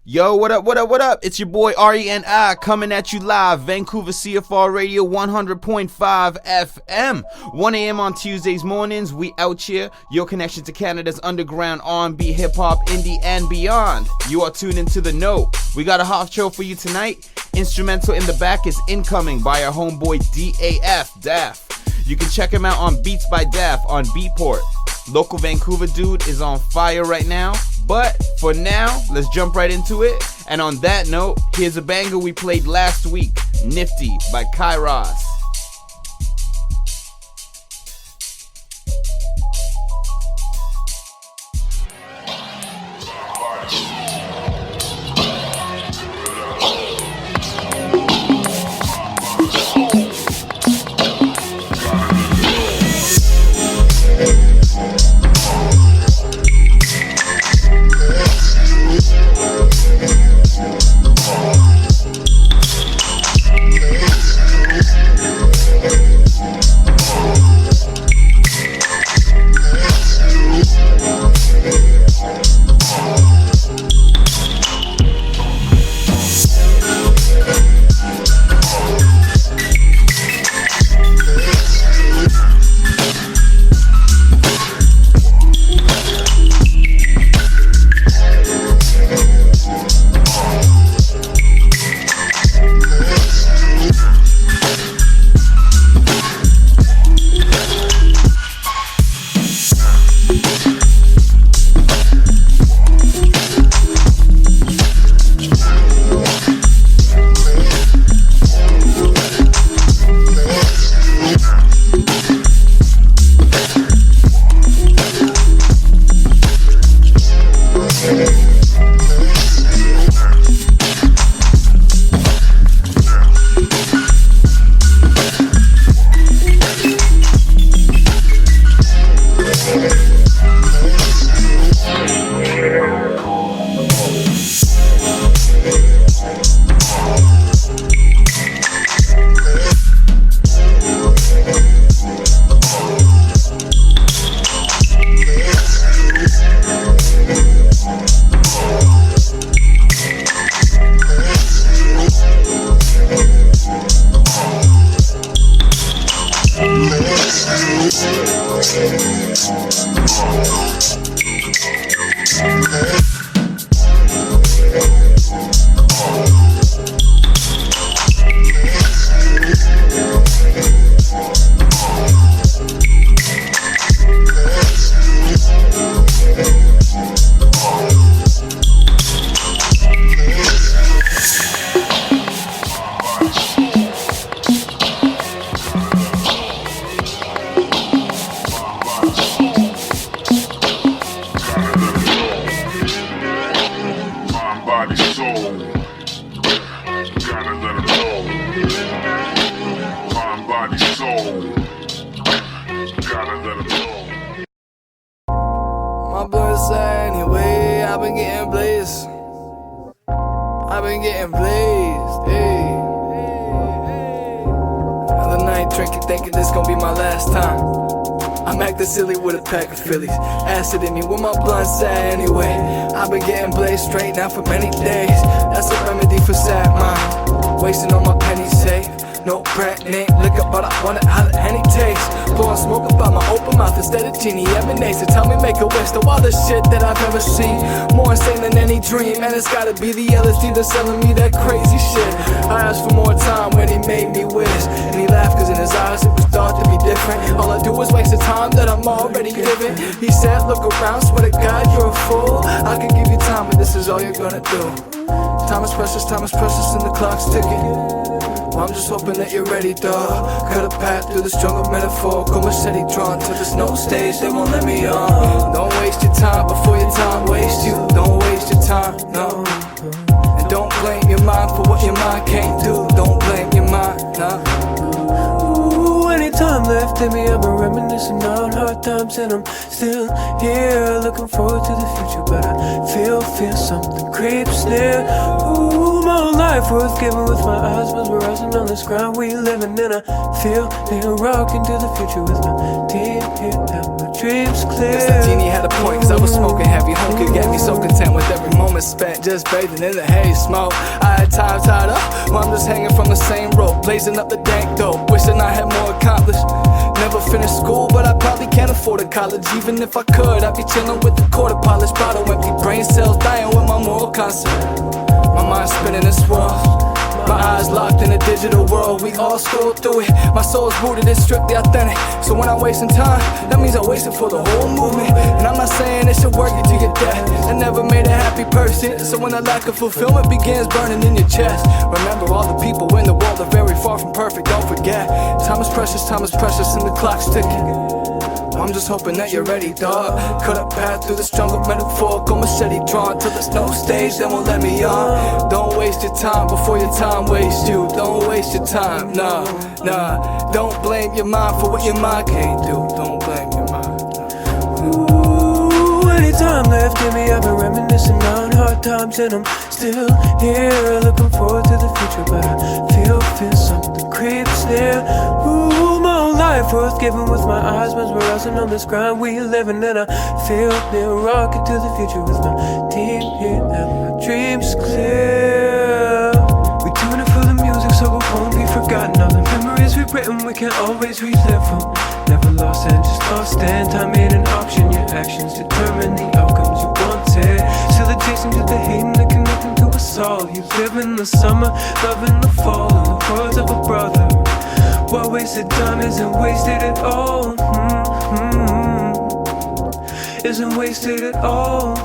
Yo, what up, what up, what up? It's your boy RENI coming at you live, Vancouver CFR Radio 100.5 FM. 1 a.m. on Tuesdays mornings, we out here. Your connection to Canada's underground R&B, hip-hop, indie, and beyond. You are tuned into The Know. We got a hot show for you tonight. Instrumental in the back is Incoming by our homeboy DAF. You can check him out on Beats by Daf on Beatport. Local Vancouver dude is on fire right now. But for now, let's jump right into it. And on that note, here's a banger we played last week, Nifty by Kyross. Silly with a pack of Phillies, acid in me with my blunts at anyway. I've been getting blazed straight now for many days. That's a remedy for sad mind. Wasting all my pennies safe. No brand name liquor, but I wonder how the Henny tastes. Blowing smoke about my open mouth instead of genie emanates to tell me make a wish. The wildest shit that I've ever seen, more insane than any dream. And it's gotta be the LSD that's selling me that crazy shit. I asked for more time when he made me wish, and he laughed cause in his eyes it was thought to be different. All I do is waste the time that I'm already giving. He said look around, swear to God you're a fool. I can give you time but this is all you're gonna do. Time is precious and the clock's ticking. Well, I'm just hoping that you're ready, dawg. Cut a path through this jungle metaphorical machete drawn to this no stage, they won't let me on. Don't waste your time before your time wastes you. Don't waste your time, no. And don't blame your mind for what your mind can't do. Don't blame your mind, nah. Ooh, any time left in me, I've been reminiscing on hard times. And I'm still here, looking forward to the future. But I feel something creeps near. Ooh, my whole life worth giving with my eyes mesmerizing on this ground we living in. I feel they rock into the future with my team here at my dreams clear. Santini had a point, cause I was smoking heavy. Home could get me so content with every moment spent just bathing in the haze smoke. I had time tied up, while I'm just hanging from the same rope, blazing up the dank dope, wishing I had more accomplished. Never finished school, but I probably can't afford a college. Even if I could, I'd be chilling with the quarter polished bottle, empty brain cells dying with my moral concept. My mind spinning in swirls, my eyes locked in a digital world. We all scroll through it. My soul's rooted, it's strictly authentic. So when I'm wasting time, that means I'm wasting for the whole movement. And I'm not saying it should work you to your death. I never made a happy person. So when the lack of fulfillment begins burning in your chest, remember all the people in the world are very far from perfect. Don't forget, time is precious, and the clock's ticking. I'm just hoping that you're ready, dog. Cut a path through this jungle, metaphorical machete drawn till there's no stage that won't let me on. Don't waste your time before your time wastes you. Don't waste your time, nah. Don't blame your mind for what your mind can't do. Don't blame your mind. Ooh, any time left in me, I've been reminiscing on hard times, and I'm still here, looking forward to the future. But I feel something creeps near. Ooh, my whole life worth giving with my eyes mesmerizing on this grind we living, and I feel near rocket to the future with my team here and my dreams clear. We tune it for the music so it won't be forgotten. All the memories we've written we can always relive from. Never lost and just lost in time ain't an option. Your actions determine the outcomes you wanted. Still adjacent to the hate and the connecting to us all. You live in the summer, love in the fall. In the words of a brother, what wasted time isn't wasted at all. Isn't wasted at all.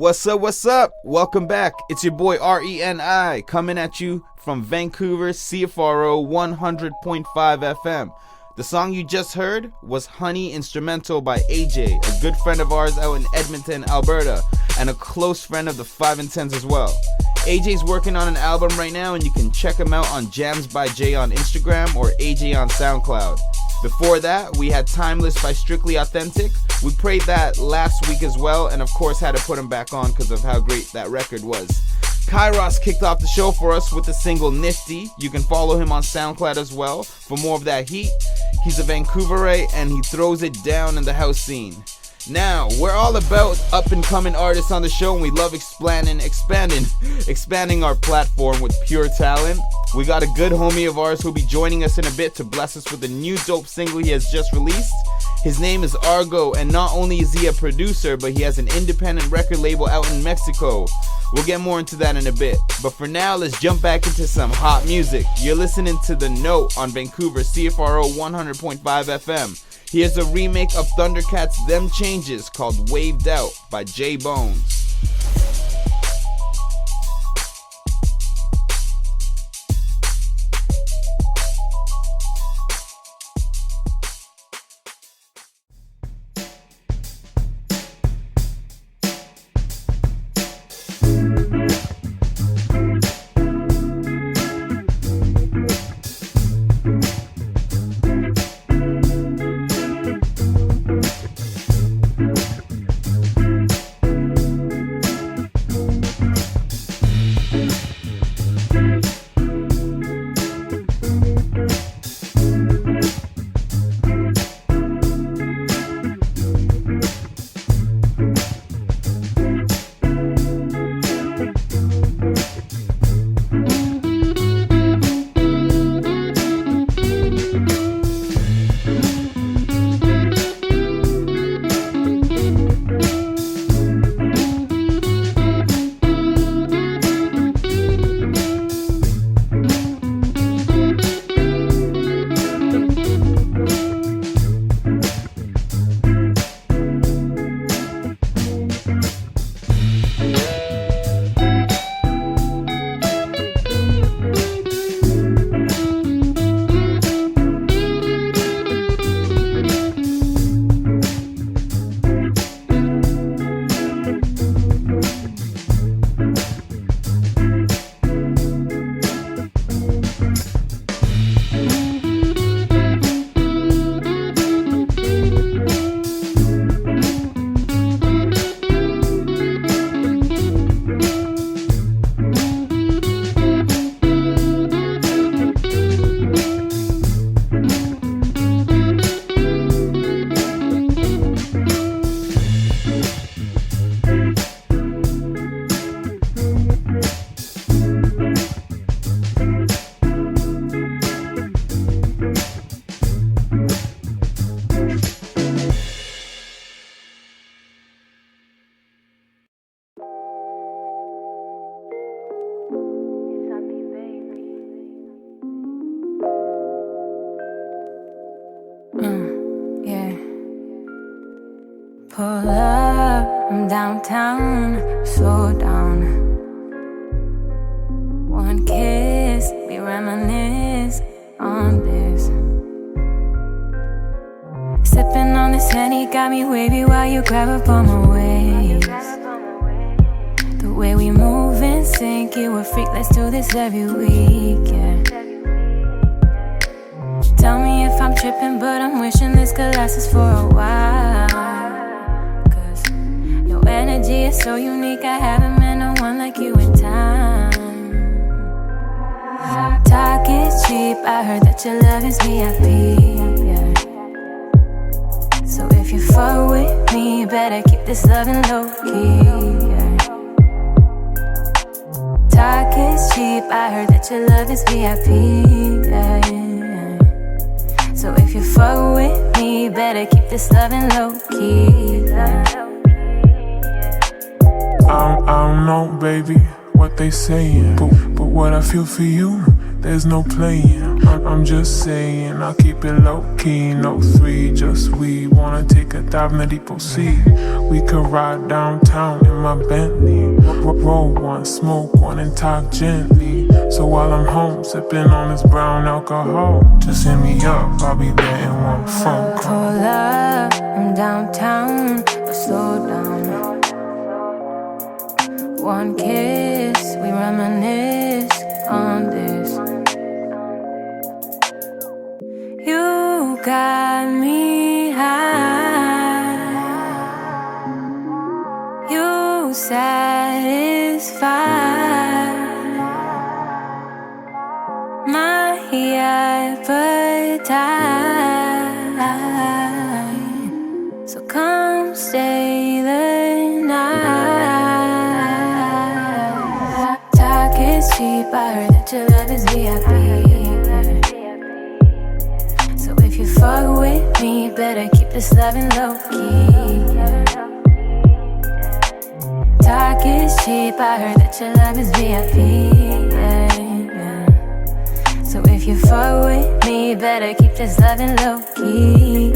What's up, what's up? Welcome back. It's your boy Reni coming at you from Vancouver, CFRO 100.5 FM. The song you just heard was Honey Instrumental by Ajay, a good friend of ours out in Edmonton, Alberta, and a close friend of the 5 and 10s as well. Ajay's working on an album right now, and you can check him out on Jams by Jay on Instagram or Ajay on SoundCloud. Before that, we had Timeless by Strictly Authentic. We played that last week as well, and of course had to put him back on because of how great that record was. Kyross kicked off the show for us with the single Nifty. You can follow him on SoundCloud as well for more of that heat. He's a Vancouverite and he throws it down in the house scene. Now, we're all about up-and-coming artists on the show, and we love expanding our platform with pure talent. We got a good homie of ours who'll be joining us in a bit to bless us with a new dope single he has just released. His name is Argo, and not only is he a producer, but he has an independent record label out in Mexico. We'll get more into that in a bit. But for now, let's jump back into some hot music. You're listening to The Note on Vancouver CFRO 100.5 FM. Here's a remake of Thundercats' Them Changes called Waved Out by J Bones. Pull up, I'm downtown, slow down. One kiss, we reminisce on this. Sipping on this Henny got me wavy while you grab up on my waist. The way we move and sync, you a freak, let's do this every week, yeah. Tell me if I'm tripping, but I'm wishing this could last us for a while. Cause your energy is so unique, I haven't met no one like you in time. Talk is cheap, I heard that your love is VIP, yeah. So if you fuck with me, better keep this loving low-key, yeah. Talk is cheap, I heard that your love is VIP, yeah, yeah. So if you fuck with me, better keep this loving low-key, yeah. I don't know, baby, what they saying, but what I feel for you there's no playing. I'm just saying, I'll keep it low key, no 3, just we wanna take a dive in the deep sea. We could ride downtown in my Bentley, roll one, smoke one, and talk gently. So while I'm home, sipping on this brown alcohol, just hit me up, I'll be there in one phone call. Hold up, I'm downtown, but slow down. One kiss, we reminisce on this. You got me high. You satisfy my appetite. So come stay the night. Talk is cheap, I heard that your love is VIP. So if you fuck with me, better keep this loving low key. Talk is cheap, I heard that your love is VIP. So if you fuck with me, better keep this loving low key.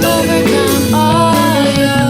Overcome all your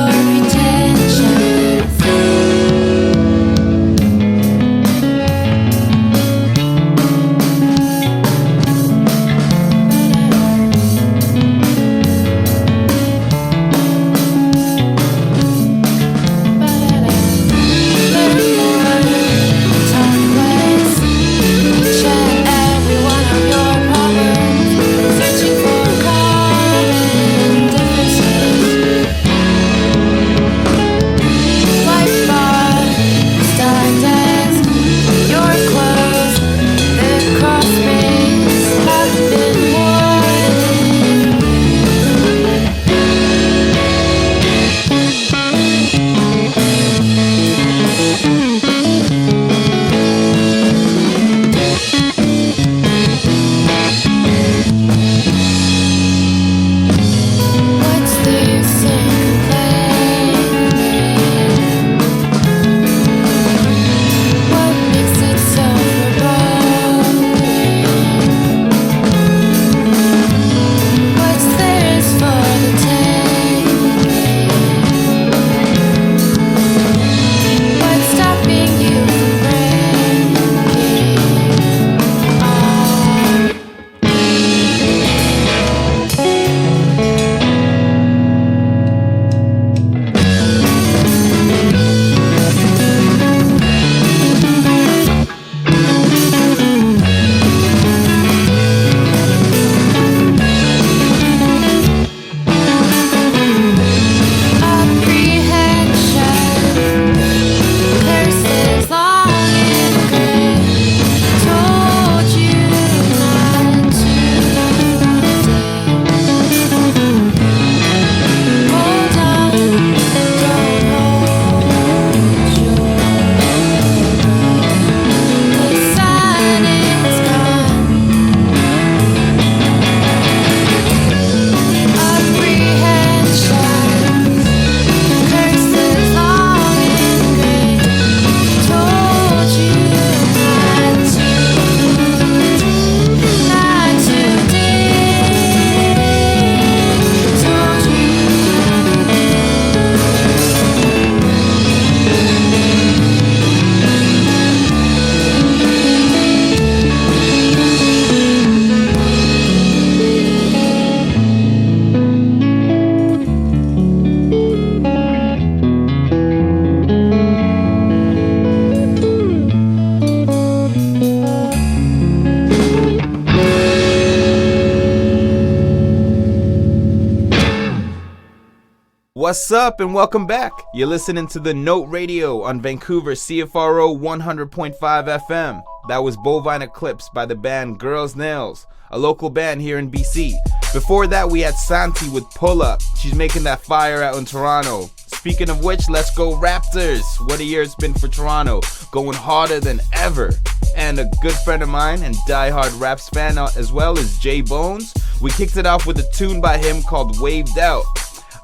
What's up and welcome back. You're listening to the Note Radio on Vancouver CFRO 100.5 FM. That was Bovine Eclipse by the band Girls Nails, a local band here in BC. Before that, we had Santi with Pull Up. She's making that fire out in Toronto. Speaking of which, let's go Raptors. What a year it's been for Toronto. Going harder than ever. And a good friend of mine and diehard Raps fan as well is Jay Bones. We kicked it off with a tune by him called Waved Out.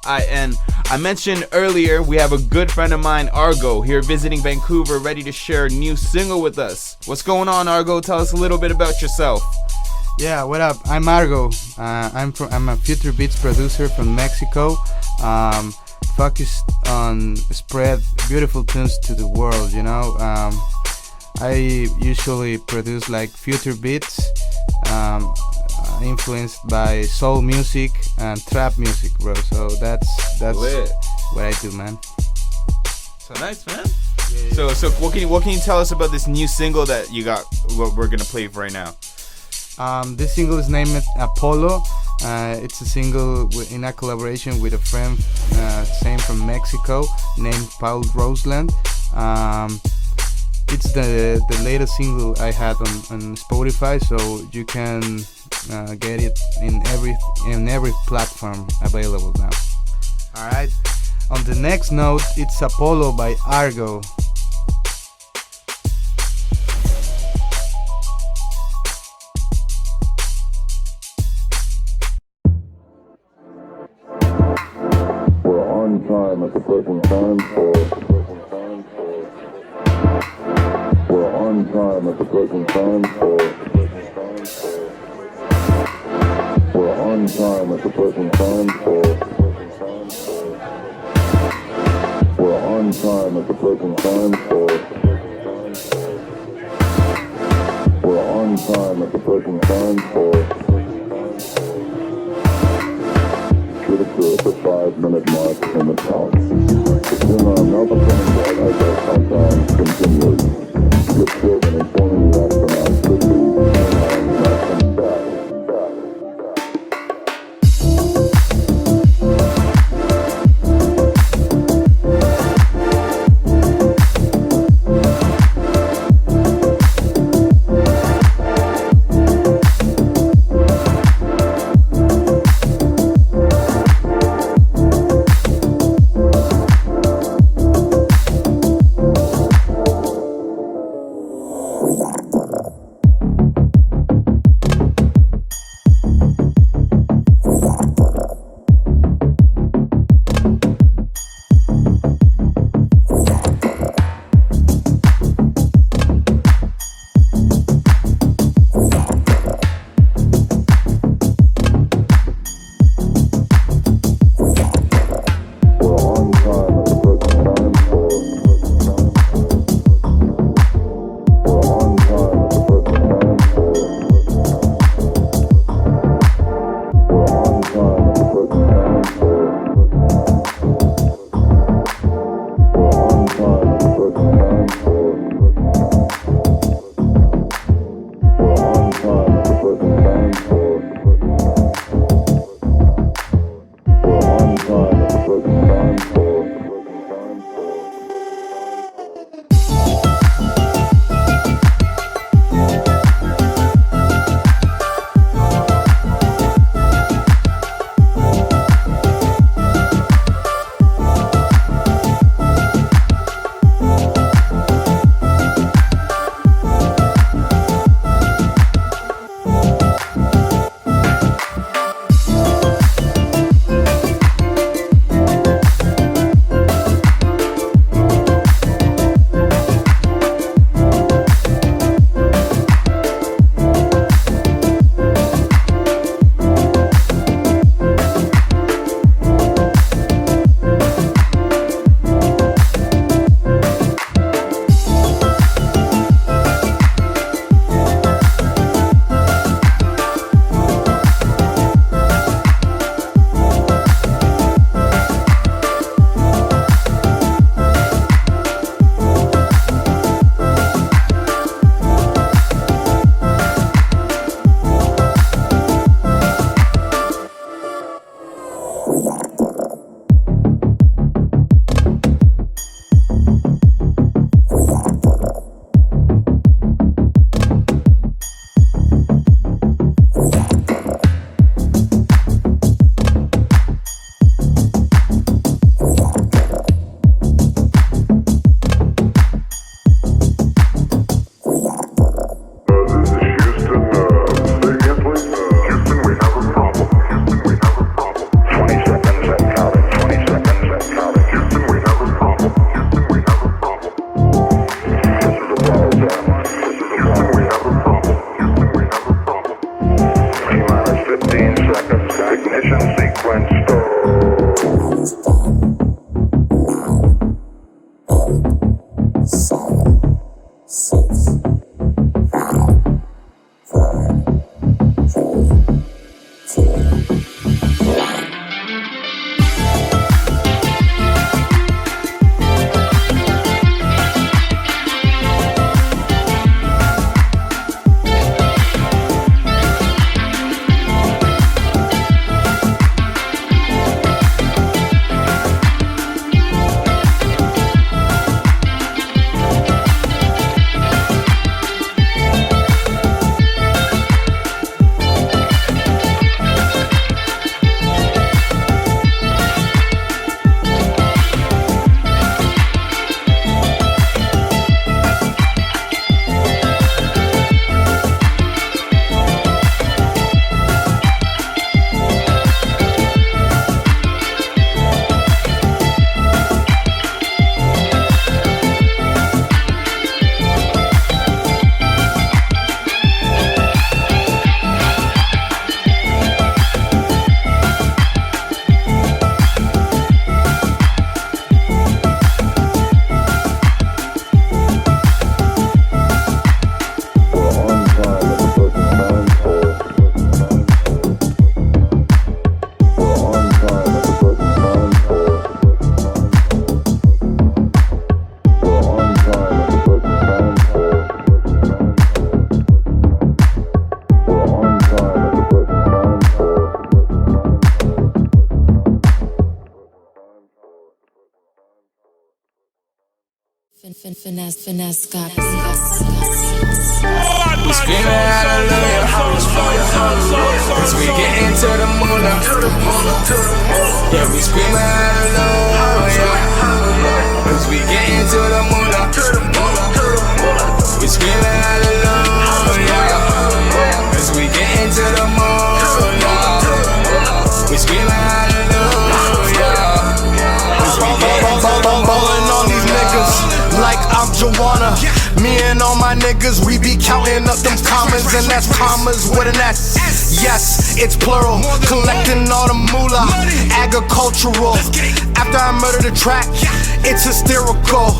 I mentioned earlier we have a good friend of mine, Argo, here visiting Vancouver, ready to share a new single with us. What's going on, Argo? Tell us a little bit about yourself. Yeah, what up? I'm Argo. I'm a future beats producer from Mexico. Focused on spread beautiful tunes to the world. You know, I usually produce like future beats, influenced by soul music and trap music, bro. So that's Lit. what I do, man. So nice, man. Yeah. So what can you tell us about this new single that you got? What we're gonna play right now? This single is named Apollo. It's a single in a collaboration with a friend, same from Mexico, named Paul Rosseland. It's the latest single I had on Spotify, so you can get it in every platform available now. All right. On the next note, it's Apollo by Argo. Time at the present time for we're on time at the present time for we're on time at the present time for we're on time at the present time for we're on time at the present time for the 5-minute mark in the count. Soon now the coming as our countdown continues. Skip Jordan informing the astronauts that the countdown is back. Finesse got We screaming hallelujah, cause we get into the moolah. Yeah, we screaming hallelujah, cause we get into the moolah. We screaming hallelujah, cause we get into the moolah. We screaming hallelujah, cause we get into the moolah. On these niggas like I'm Joanna. Me and all my niggas, we be counting up them commas, and that's commas with an S. Yes, it's plural, collecting all the moolah. Agricultural. After I murder the track, it's hysterical.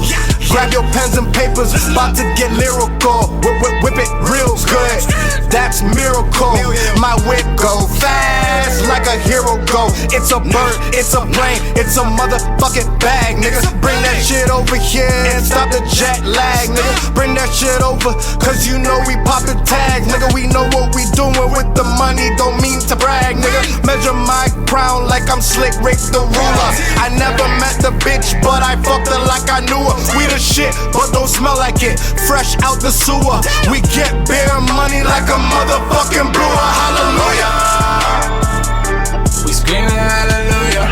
Grab your pens and papers, about to get lyrical. Whip it real good, that's miracle. My whip go fast like a hero go. It's a bird, it's a plane, it's a motherfucking bag, nigga. Bring that shit over here and stop the jet lag, nigga. Bring that shit over, cause you know we poppin' tags, nigga. We know what we doing with the money, don't mean to brag, nigga. Measure my crown like I'm Slick Rick the ruler. I never met the bitch, but I fucked her like I knew her. We the shit, but don't smell like it. Fresh out the sewer. We get beer money like a motherfucking brewer. Hallelujah. We screaming hallelujah,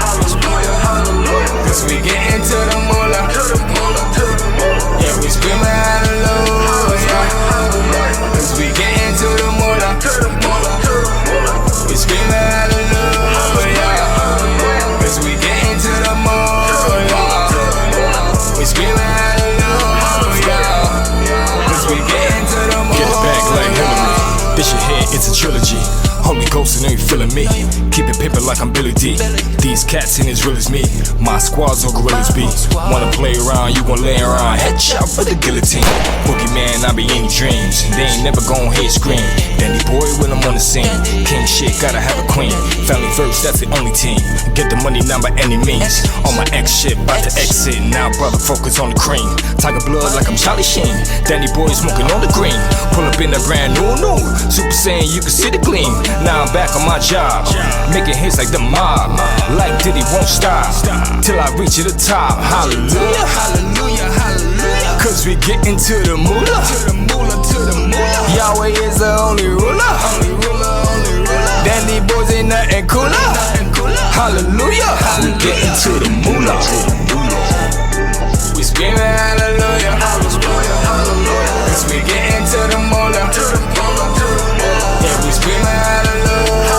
cause we get into the moolah. Yeah, we screaming hallelujah, cause we get into the moolah. We screaming hallelujah, cause we get into the moolah. We screaming hallelujah, cause we get into the moolah. Get it back like Hillary. This your head, it's a trilogy. Holy Ghost, and you feeling me. Keep it pimpin' like I'm Billy D. These cats ain't as real as me. My squad's all gorillas be. Wanna play around, you gon' lay around. Headshot for the guillotine. Boogeyman, I be in your dreams. They ain't never gon' hear scream. Danny boy when I'm on the scene. King shit, gotta have a queen. Family first, that's the only team. Get the money now by any means. On my ex shit, bout to exit. Now brother, focus on the cream. Tiger blood like I'm Charlie Sheen. Danny boy smoking on the green. Pull up in a brand new. Super Saiyan, you can see the gleam. Now I'm back on my job, making hits like the mob. Like Diddy won't stop, till I reach the top. Hallelujah, hallelujah, hallelujah. Cause we get into the moolah. Yahweh is the only ruler. Dandy boys ain't nothing cooler. Hallelujah, we get into the moolah. We screaming hallelujah, cause we get into the moolah. Yeah, we screaming hallelujah,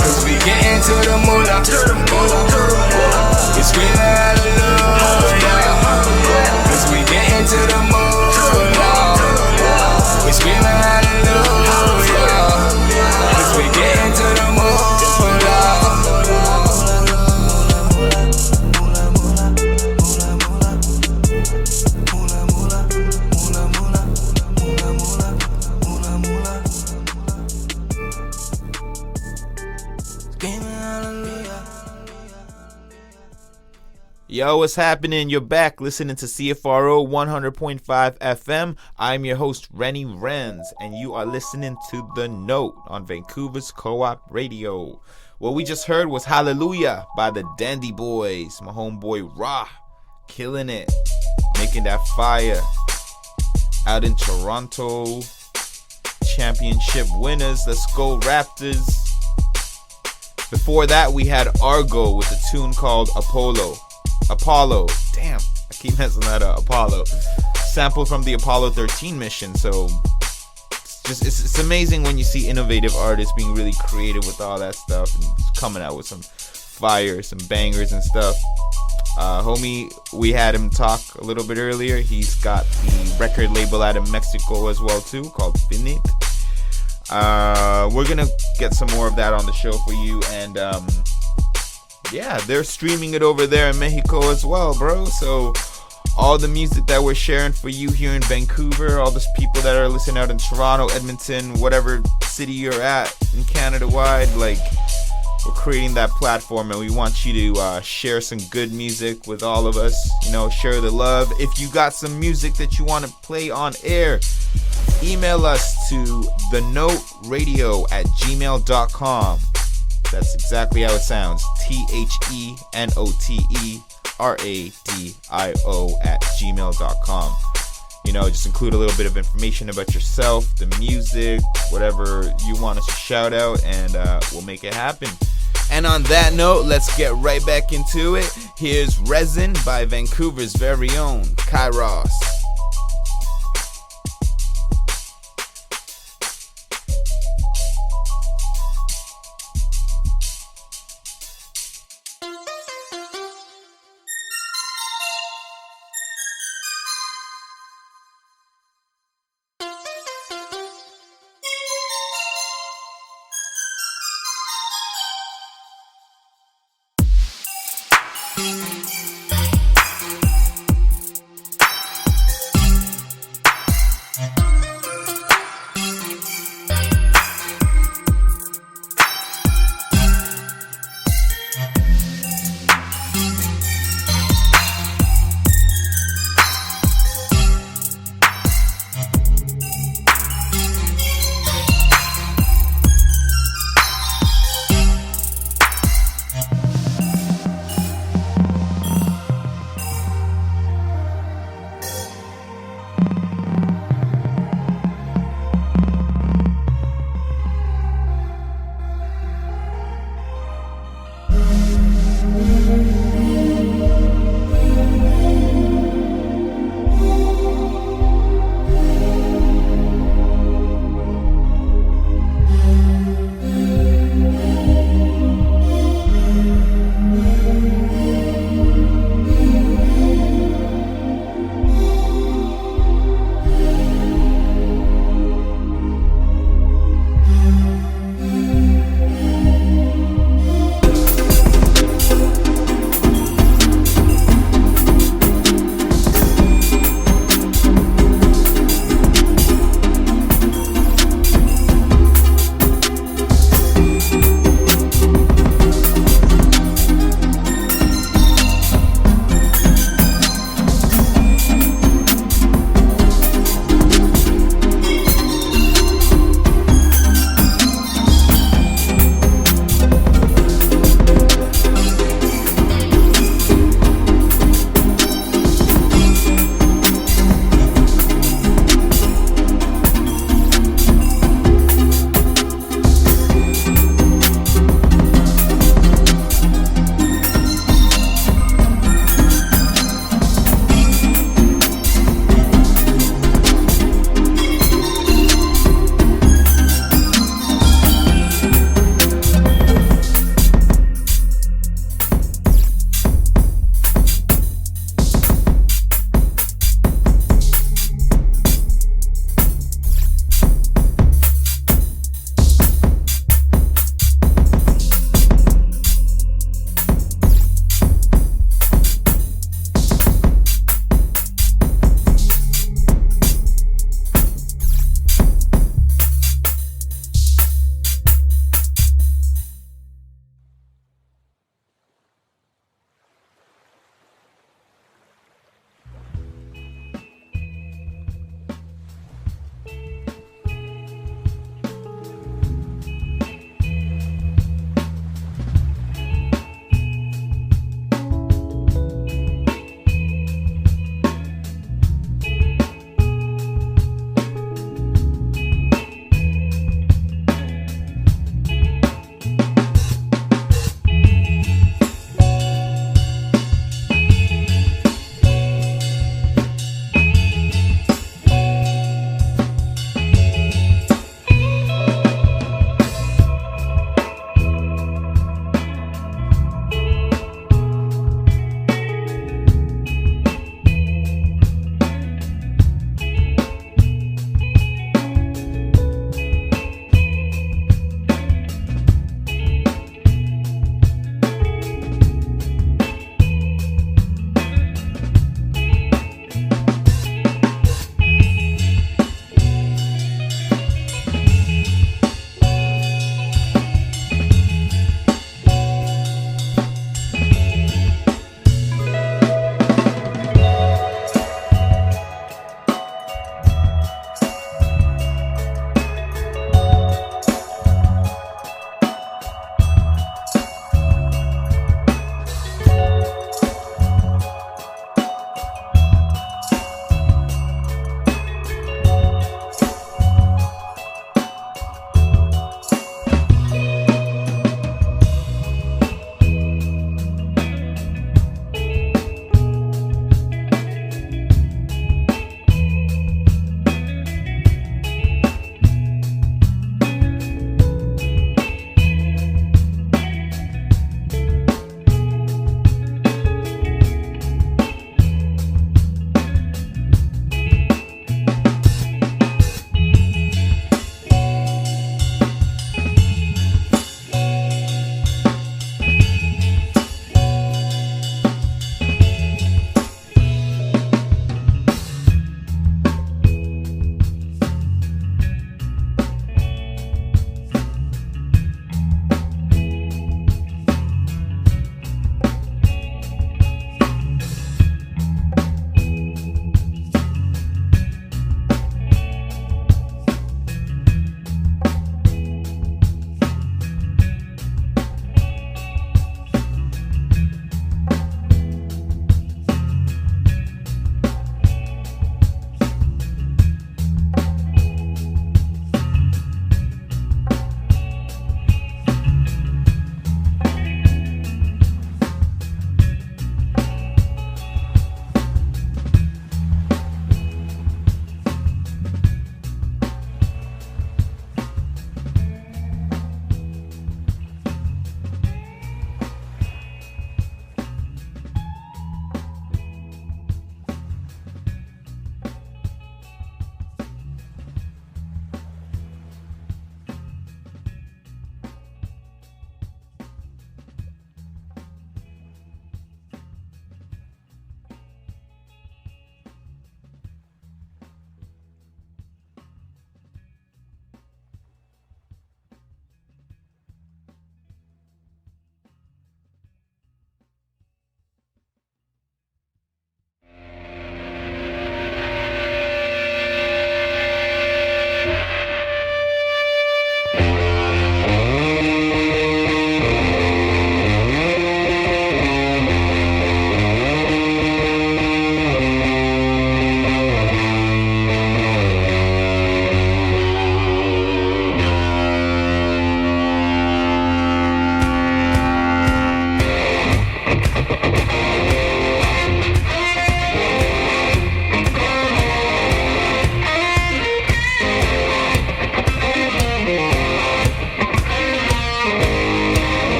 cause we get into the moolah. We screaming hallelujah, cause we get into the moolah. We screaming hallelujah, cause we get into the moolah. Yo, what's happening? You're back listening to CFRO 100.5 FM. I'm your host, Rennie Renz, and you are listening to The Note on Vancouver's Co-op Radio. What we just heard was Hallelujah by the Dandy Boys. My homeboy Ra, killing it, making that fire. Out in Toronto, championship winners. Let's go Raptors. Before that, we had Argo with a tune called Apollo. Damn, I keep messing that up. Apollo, sample from the Apollo 13 mission. So it's amazing when you see innovative artists being really creative with all that stuff and coming out with some fire, some bangers and stuff. Homie, we had him talk a little bit earlier. He's got the record label out of Mexico as well too, called Finite. We're gonna get some more of that on the show for you, and yeah, they're streaming it over there in Mexico as well, bro. So all the music that we're sharing for you here in Vancouver, all those people that are listening out in Toronto, Edmonton, whatever city you're at in Canada wide, like, we're creating that platform, and we want you to share some good music with all of us. You know, share the love. If you got some music that you want to play on air, email us to thenoteradio@gmail.com. That's exactly how it sounds. THENOTE radio@gmail.com. Just include a little bit of information about yourself, the music, whatever you want us to shout out, and we'll make it happen. And on that note, let's get right back into it. Here's Reson by Vancouver's very own Kyross.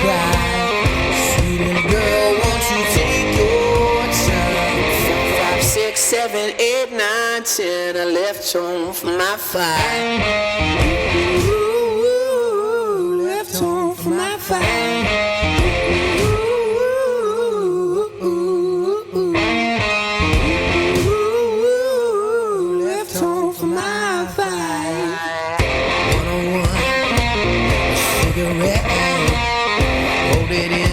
pride. Sweet little girl, won't you take your time? 4, 5, 6, 7, 8, 9, 10. I left home for my fight. Ooh, left home for my fight. Left home for my fight. 101, a cigarette. Hold it in,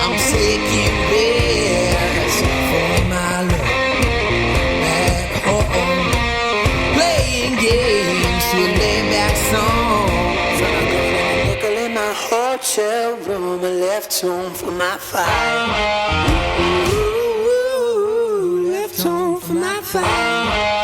I'm taking bets for my love. Back home, playing games to a laid-back song. From a girl and a nickel in my hotel room, I left home for my fight. Ooh, left home for my fight.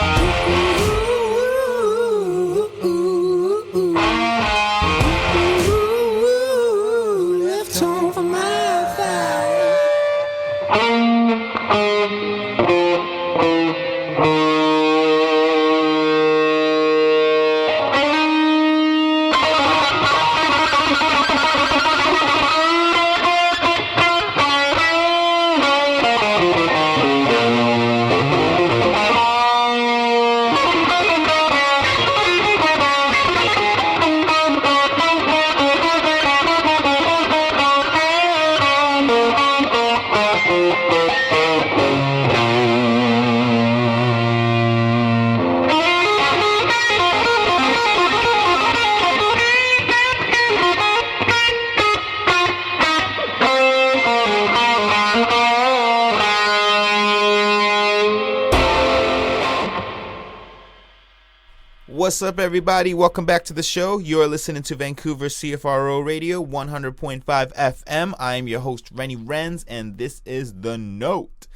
What's up, everybody? Welcome back to the show. You're listening to Vancouver CFRO Radio 100.5 FM. I am your host, Rennie Renz, and this is The Note.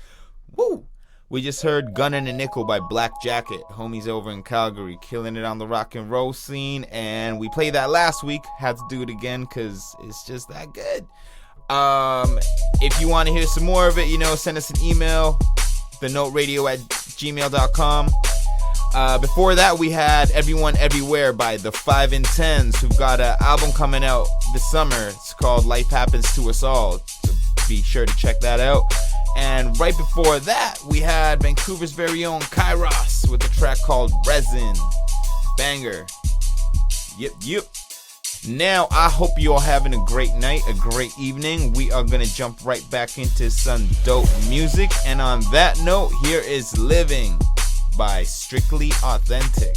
Woo! We just heard Gunnin' and Nickle by Black Jacket. Homies over in Calgary, killing it on the rock and roll scene. And we played that last week. Had to do it again because it's just that good. If you want to hear some more of it, send us an email, thenoteradio@gmail.com. Before that, we had Everyone Everywhere by the 5 and 10s, who've got an album coming out this summer. It's called Life Happens to Us All. So be sure to check that out. And right before that, we had Vancouver's very own Kyross with a track called Reson. Banger. Yep. Now, I hope you all having a great night, a great evening. We are going to jump right back into some dope music. And on that note, here is Living by Strictly Authentic.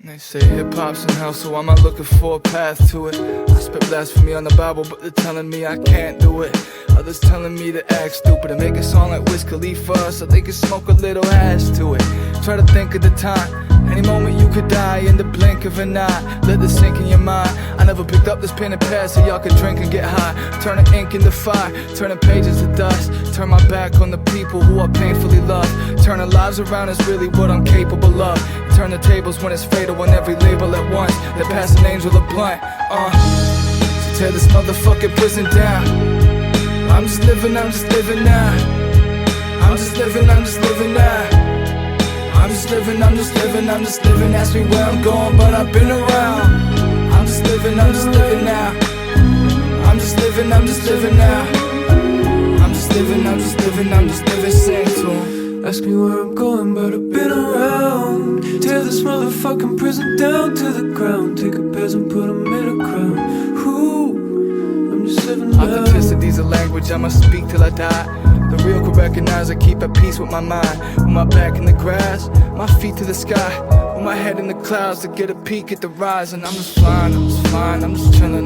They say hip-hop's in hell, so I'm not looking for a path to it. I spit blasphemy on the Bible, but they're telling me I can't do it. Others telling me to act stupid and make a song like Wiz Khalifa so they can smoke a little hash to it. Try to think of the time, any moment you could die in the blink of an eye. Let this sink in your mind. I never picked up this pen and pad so y'all could drink and get high. Turning ink into fire, turning pages to dust. Turn my back on the people who I painfully love. Turning lives around is really what I'm capable of. Turn the tables when it's fatal on every label at once. They're passing angel a blunt. So tear this motherfucking prison down. I'm just living now. I'm just living now. I'm just living now. I'm just living. Ask me where I'm going, but I've been around. I'm just living now. I'm just living now. I'm just living now. I'm just living, sing to 'em. Ask me where I'm going, but I've been around. Tear this motherfucking prison down to the ground. Take a peasant, put him in a crown. I'm just living now. Authenticity's a language I must speak till I die. The real could recognize I keep at peace with my mind. With my back in the grass, my feet to the sky. With my head in the clouds to get a peek at the rise. And I'm just flying, I'm just chilling.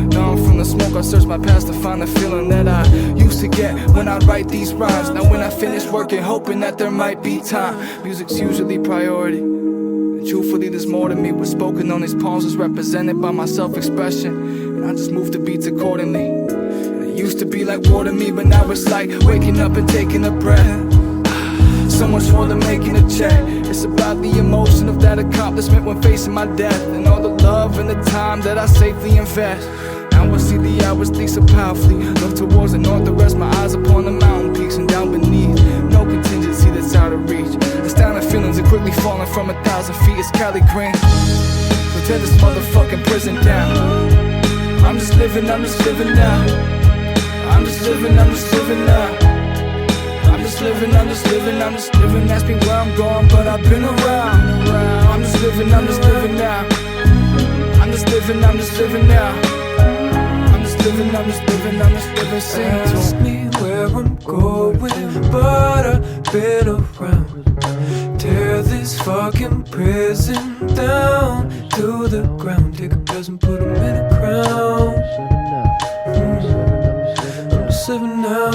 Now I'm from the smoke, I search my past to find the feeling that I used to get when I write these rhymes. Now when I finish working, hoping that there might be time. Music's usually priority. Truthfully, there's more to me. What's spoken on these poems is represented by my self-expression, and I just move the beats accordingly. And it used to be like war to me, but now it's like waking up and taking a breath. So much more than making a check. It's about the emotion of that accomplishment when facing my death, and all the love and the time that I safely invest. Now I see the hours leak so powerfully. Look towards the north, to rest my eyes upon the mountain peaks, and down beneath, no contingency that's out of reach. Astounding feelings are quickly falling from 1,000 feet. It's Cali Green, so tear this motherfucking prison down. I'm just living now. I'm just living now. I'm just living now. I'm just living. Ask me where I'm going, but I've been around. I'm just living now. I'm just living now. I'm just living now. Ask me where I'm going, but I've been around. Tear this fucking prison down to the ground. Take a peasant, put him in a crown. I'm just living now.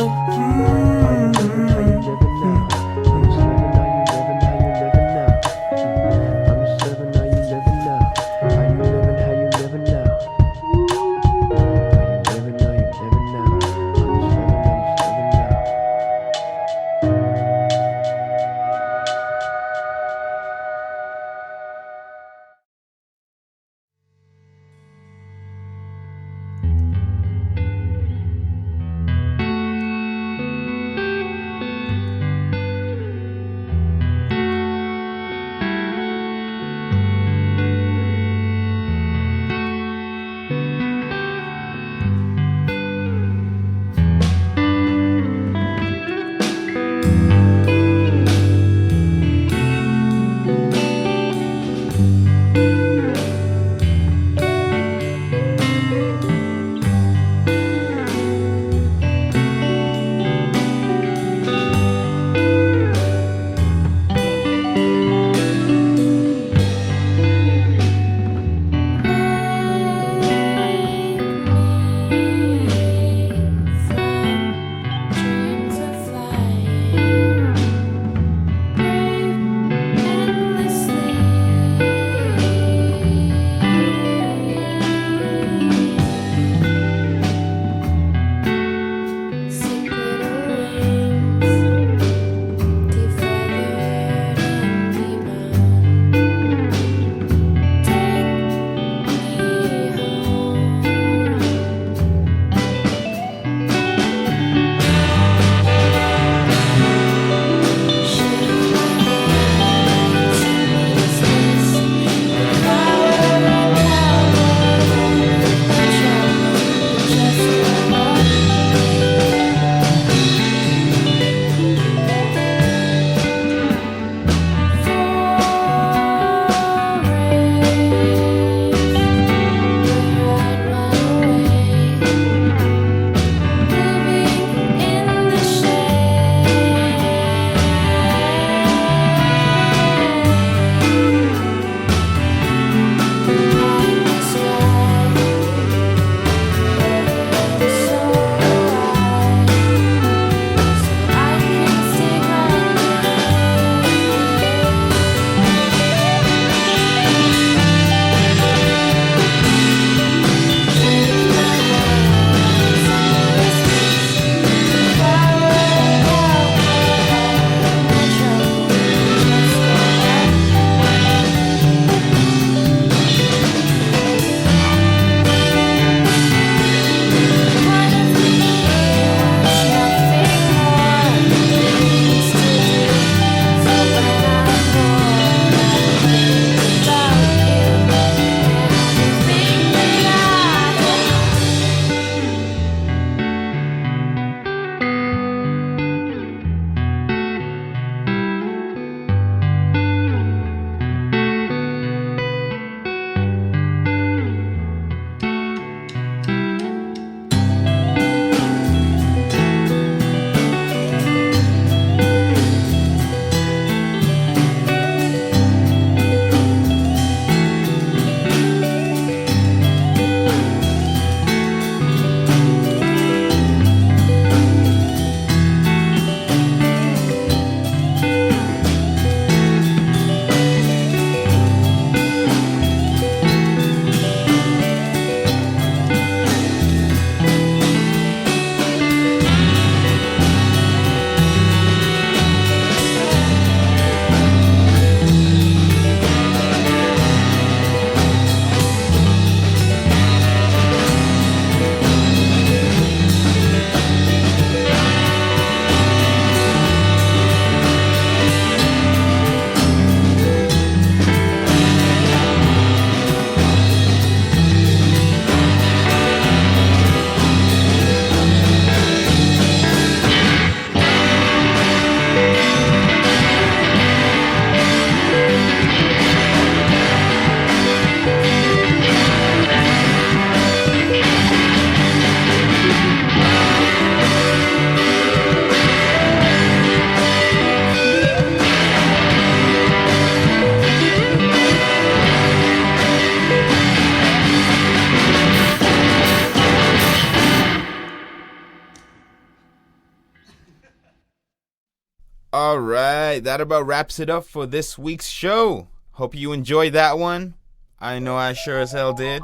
Alright, that about wraps it up for this week's show. Hope you enjoyed that one. I know I sure as hell did.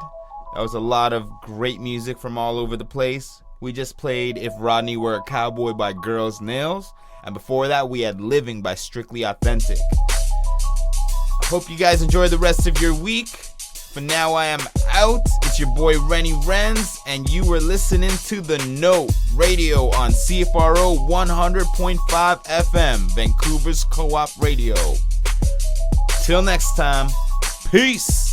That was a lot of great music from all over the place. We just played If Rodney Were a Cowboy by Girls Nails. And before that, we had Living by Strictly Authentic. Hope you guys enjoy the rest of your week. For now, I am out. It's your boy Rennie Renz, and you were listening to The Note Radio on CFRO 100.5 FM, Vancouver's Co-op Radio. Till next time, peace.